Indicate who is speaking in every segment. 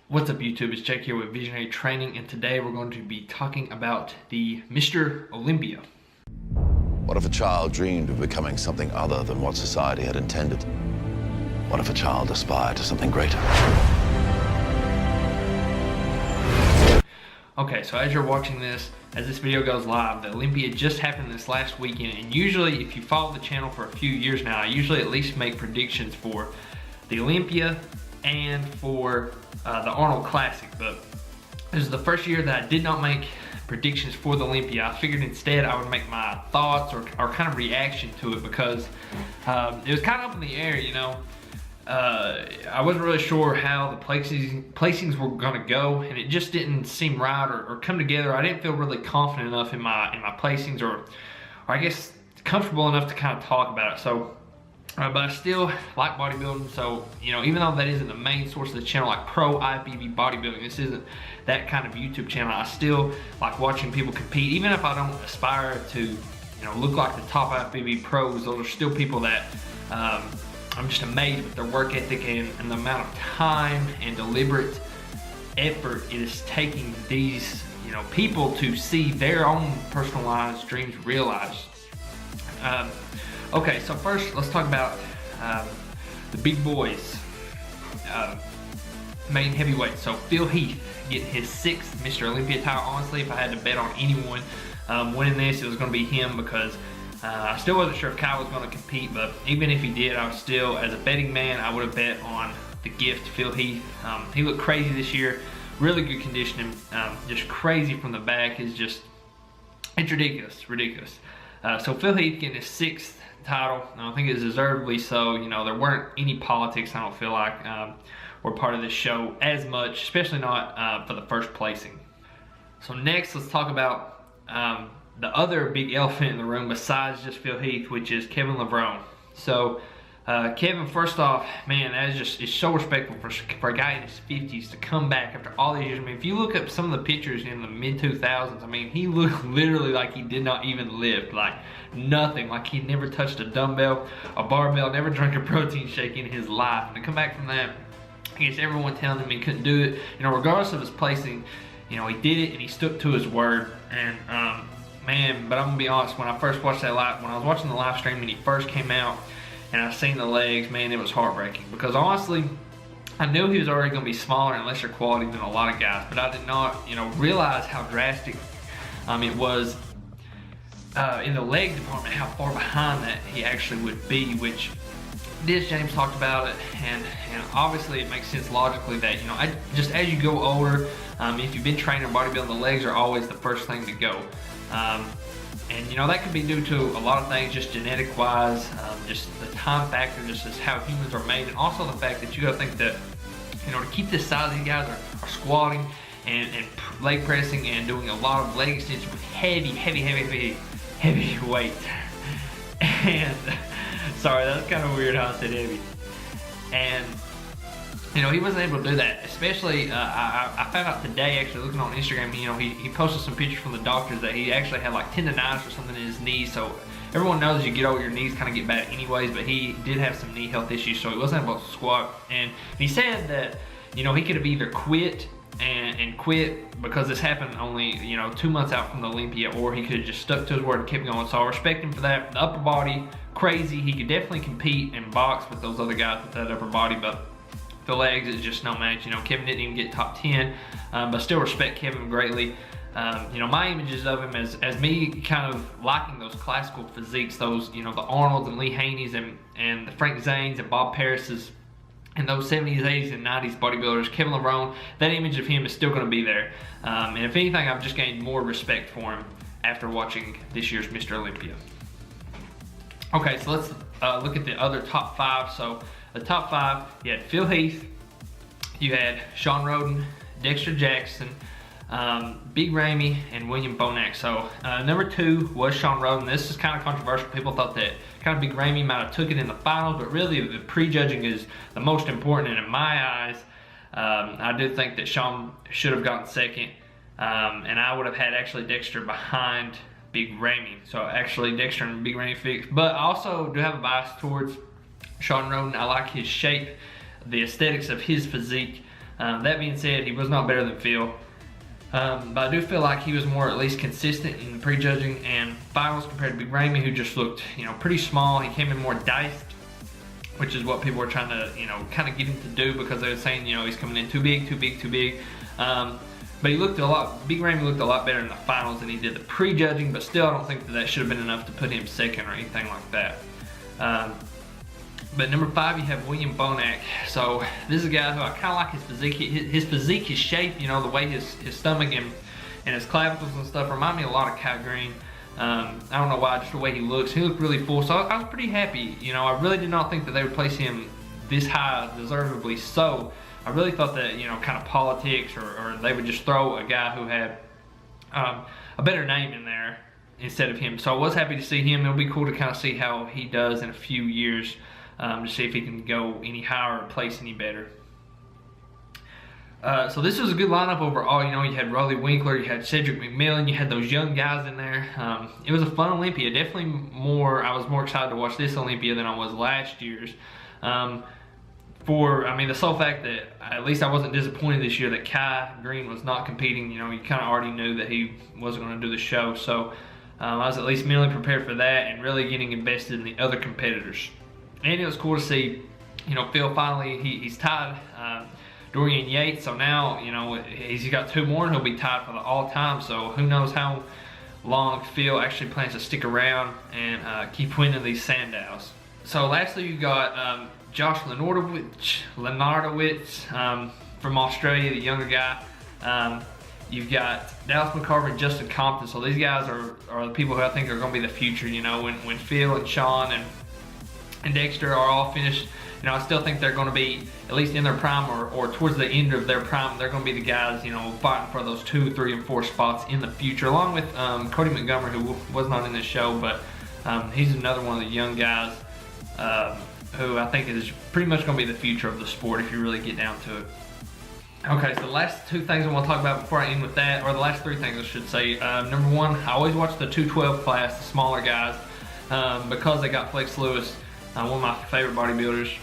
Speaker 1: What's up YouTube, it's Jake here with Visionary Training, and today we're going to be talking about the Mr. Olympia.
Speaker 2: What if a child dreamed of becoming something other than what society had intended? What if a child aspired to something greater?
Speaker 1: Okay, so as you're watching this, as this video goes live, the Olympia just happened this last weekend, and usually if you follow the channel for a few years now, I usually at least make predictions for the Olympia and for the Arnold Classic, but this is the first year that I did not make predictions for the Olympia. I figured instead I would make my thoughts or kind of reaction to it because it was kind of up in the air, you know. I wasn't really sure how the placings were gonna go, and it just didn't seem right or come together. I didn't feel really confident enough in my placings, or I guess comfortable enough to kind of talk about it. So but I still like bodybuilding, so you know, even though that isn't the main source of the channel, like pro IFBB bodybuilding, this isn't that kind of YouTube channel. I still like watching people compete, even if I don't aspire to, you know, look like the top IFBB pros. Those are still people that I'm just amazed with their work ethic and the amount of time and deliberate effort it is taking these, you know, people to see their own personalized dreams realized. Okay, so first let's talk about the big boys, main heavyweight. So Phil Heath getting his 6th Mr. Olympia title. Honestly, if I had to bet on anyone winning this, it was going to be him, because I still wasn't sure if Kyle was going to compete, but even if he did, I was still, as a betting man, I would have bet on the gift, Phil Heath. He looked crazy this year, really good conditioning, just crazy from the back. It's ridiculous. So Phil Heath getting his 6th title, and I think it's deservedly so. You know, there weren't any politics, I don't feel like, were part of this show as much, especially not for the first placing. So next, let's talk about the other big elephant in the room besides just Phil Heath, which is Kevin Levrone. So Kevin, first off, man, that is it's so respectful for a guy in his 50s to come back after all these years. I mean, if you look up some of the pictures in the mid-2000s, I mean, he looked literally like he did not even lift, like nothing, like he never touched a dumbbell, a barbell, never drank a protein shake in his life. And to come back from that, I guess everyone telling him he couldn't do it, you know, regardless of his placing, you know, he did it and he stuck to his word. And man, but I'm gonna be honest, when I first watched that live, when I was watching the live stream and he first came out, and I seen the legs, man, it was heartbreaking, because honestly, I knew he was already going to be smaller and lesser quality than a lot of guys, but I did not, you know, realize how drastic it was in the leg department, how far behind that he actually would be, which James talked about it, and obviously it makes sense logically that, you know, just as you go older, if you've been training bodybuilding, the legs are always the first thing to go. And you know, that could be due to a lot of things, just genetic wise, just the time factor, just as how humans are made, and also the fact that you gotta think that, you know, to keep this size, these guys are squatting and leg pressing and doing a lot of leg extension with heavy weight. And sorry, that's kind of weird how I said heavy. And you know, he wasn't able to do that, especially, I found out today, actually looking on Instagram, you know, he posted some pictures from the doctors that he actually had like tendonitis or something in his knees. So everyone knows as you get older, your knees kind of get bad anyways, but he did have some knee health issues, so he wasn't able to squat. And he said that, you know, he could have either quit and quit because this happened only, you know, 2 months out from the Olympia, or he could have just stuck to his word and kept going. So I respect him for that. The upper body, crazy. He could definitely compete and box with those other guys with that upper body, but the legs is just no match. You know, Kevin didn't even get top 10, but still respect Kevin greatly. You know, my images of him as me kind of liking those classical physiques, those, you know, the Arnolds and Lee Haney's and the Frank Zanes and Bob Paris's, and those 70s, 80s, and 90s bodybuilders, Kevin Levrone, that image of him is still going to be there. And if anything, I've just gained more respect for him after watching this year's Mr. Olympia. Okay, so let's look at the other top 5. So the top 5, you had Phil Heath, you had Sean Roden, Dexter Jackson, Big Ramey, and William Bonac. So number 2 was Sean Roden. This is kind of controversial. People thought that kind of Big Ramey might have took it in the finals, but really the prejudging is the most important. And in my eyes, I do think that Sean should have gotten 2nd, and I would have had actually Dexter behind Big Ramey. So actually Dexter and Big Ramey fixed, but I also do have a bias towards Sean Roden. I like his shape, the aesthetics of his physique. That being said, he was not better than Phil. But I do feel like he was more at least consistent in the prejudging and finals compared to Big Ramey, who just looked, pretty small. He came in more diced, which is what people were trying to, kind of get him to do, because they were saying, he's coming in too big, too big, too big. But he looked Big Ramey looked a lot better in the finals than he did the prejudging, but still I don't think that should have been enough to put him second or anything like that. But number 5, you have William Bonac. So this is a guy who I kind of like his physique. His physique, his shape, the way his stomach and his clavicles and stuff remind me a lot of Kai Green. I don't know why, just the way he looks. He looked really full, so I was pretty happy. I really did not think that they would place him this high, deservedly so. I really thought that, kind of politics, or they would just throw a guy who had a better name in there instead of him. So I was happy to see him. It'll be cool to kind of see how he does in a few years, to see if he can go any higher or place any better. So this was a good lineup overall. You had Rolly Winkler, you had Cedric McMillan, you had those young guys in there. It was a fun Olympia. Definitely I was more excited to watch this Olympia than I was last year's. The sole fact that at least I wasn't disappointed this year that Kai Green was not competing. You kind of already knew that he wasn't going to do the show. So I was at least mentally prepared for that and really getting invested in the other competitors. And it was cool to see, Phil finally, he's tied Dorian Yates. So now, he's got 2 more and he'll be tied for the all-time. So who knows how long Phil actually plans to stick around and keep winning these Sandows. So lastly, you got Josh Lenardowitz from Australia, the younger guy. You've got Dallas McCarver and Justin Compton. So these guys are the people who I think are going to be the future. When Phil and Sean and Dexter are all finished, I still think they're going to be, at least in their prime or towards the end of their prime, they're going to be the guys, fighting for those 2, 3, and 4 spots in the future, along with Cody Montgomery, who was not in this show, but he's another one of the young guys who I think is pretty much going to be the future of the sport if you really get down to it. Okay, so the last 2 things I want to talk about before I end with that, or the last 3 things I should say. Number 1, I always watch the 212 class, the smaller guys, because they got Flex Lewis, one of my favorite bodybuilders.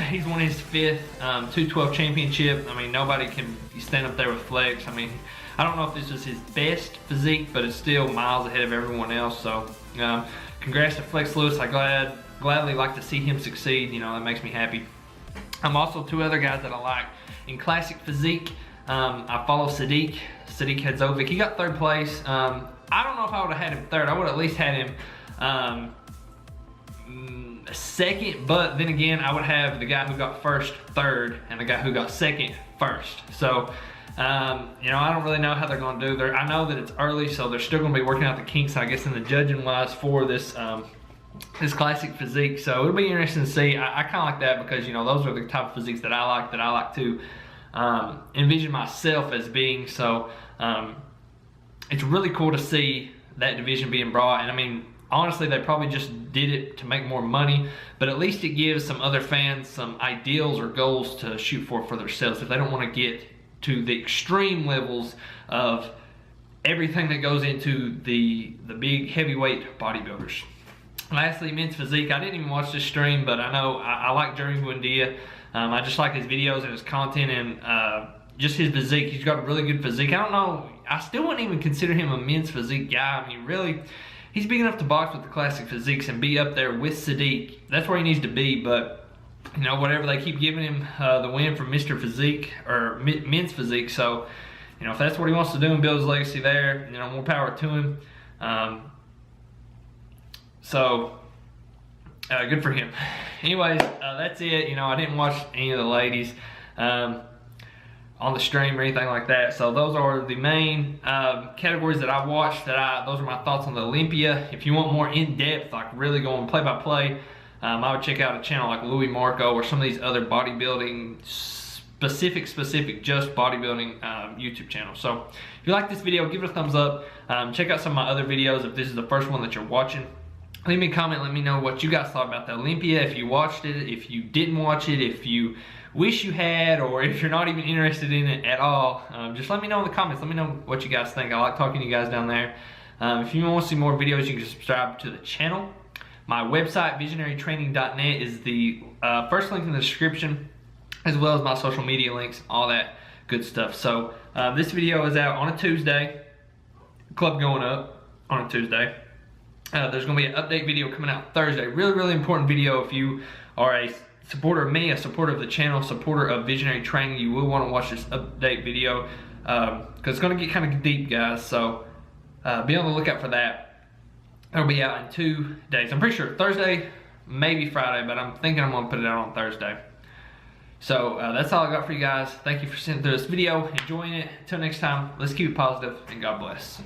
Speaker 1: He's won his 5th 212 championship. Nobody can stand up there with Flex. I don't know if this is his best physique, but it's still miles ahead of everyone else. So congrats to Flex Lewis. I gladly like to see him succeed. That makes me happy. Also 2 other guys that I like in classic physique. I follow Sadiq Hadzovic. He got 3rd place. I don't know if I would have had him 3rd. I would have at least had him 2nd, but then again, I would have the guy who got 1st 3rd and the guy who got 2nd 1st. So I don't really know how they're going to do. I know that it's early, so they're still going to be working out the kinks, I guess, in the judging wise for this this classic physique. So it'll be interesting to see. I kind of like that because those are the type of physiques that I like to envision myself as being. So it's really cool to see that division being brought. And honestly, they probably just did it to make more money, but at least it gives some other fans some ideals or goals to shoot for themselves if they don't want to get to the extreme levels of everything that goes into the big heavyweight bodybuilders. Lastly, men's physique. I didn't even watch this stream, but I know I like Jeremy Buendia. I just like his videos and his content and just his physique. He's got a really good physique. I don't know, I still wouldn't even consider him a men's physique guy. Really, he's big enough to box with the classic physiques and be up there with Sadiq. That's where he needs to be, but whatever, they keep giving him the win from Mr. Physique, or men's physique. So, if that's what he wants to do and build his legacy there, more power to him. Good for him. Anyways, that's it. I didn't watch any of the ladies on the stream or anything like that. So those are the main categories that I watched. Those are my thoughts on the Olympia. If you want more in-depth, like really going play-by-play, I would check out a channel like Louis Marco or some of these other bodybuilding specific just bodybuilding YouTube channels. So if you like this video, give it a thumbs up. Check out some of my other videos if this is the first one that you're watching. Leave me a comment, let me know what you guys thought about the Olympia, if you watched it, if you didn't watch it, if you wish you had, or if you're not even interested in it at all. Just let me know in the comments. Let me know what you guys think. I like talking to you guys down there. If you want to see more videos, you can subscribe to the channel. My website, visionarytraining.net, is the first link in the description, as well as my social media links, all that good stuff. So this video is out on a Tuesday. Club going up on a Tuesday. There's going to be an update video coming out Thursday. Really important video. If you are a supporter of me, a supporter of the channel, supporter of Visionary Training, you will want to watch this update video because it's going to get kind of deep, guys. So be on the lookout for that. It'll be out in 2 days. I'm pretty sure Thursday, maybe Friday, but I'm thinking I'm going to put it out on Thursday. So that's all I got for you guys. Thank you for sitting through this video, enjoying it. Until next time, let's keep it positive, and God bless.